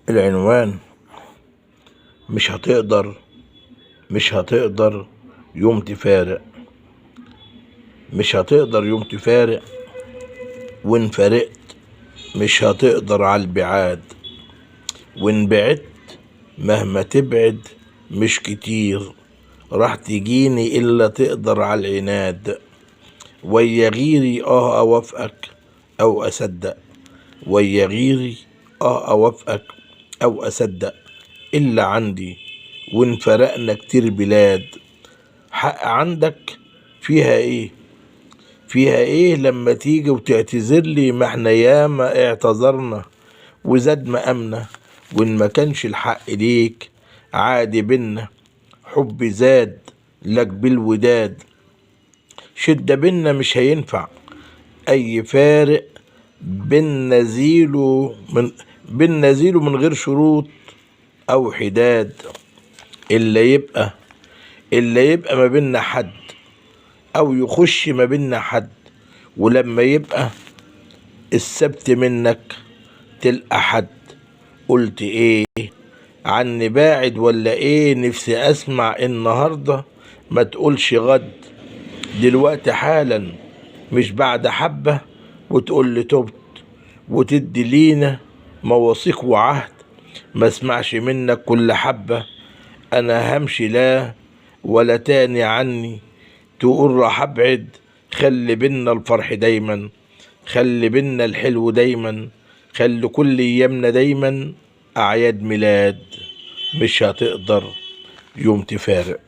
العنوان: مش هتقدر يوم تفارق. مش هتقدر يوم تفارق، وإن فارقت مش هتقدر عالبعاد. وإن بعدت مهما تبعد مش كتير راح تجيني إلا تقدر عالعناد. ويا غيري أوافقك أو أصدق، ويا غيري أوافقك أو أصدق، إلا عندي وإن فرقنا كتير بلاد. حق عندك فيها إيه؟ فيها إيه لما تيجي وتعتذر لي؟ ما احنا ياما اعتذرنا وزاد مقامنا، وإن ما كانش الحق ليك عادي بينا. حب زاد لك بالوداد، شدة بينا مش هينفع أي فارق. بينا زيله من غير شروط أو حداد. إلا يبقى ما بينا حد أو يخش ما بينا حد. ولما يبقى السبت منك تلقى حد. قلت إيه عني باعد ولا إيه؟ نفسي أسمع النهاردة ما تقولش غد. دلوقتي حالا مش بعد حبة وتقول لي تبت، وتدي لينا مواثيق وعهد. ما اسمعش منك كل حبة. أنا همشي لا ولا تاني عني تقول راح أبعد. خلي بينا الفرح دايما، خلي بينا الحلو دايما، خلي كل أيامنا دايما أعياد ميلاد. مش هتقدر يوم تفارق.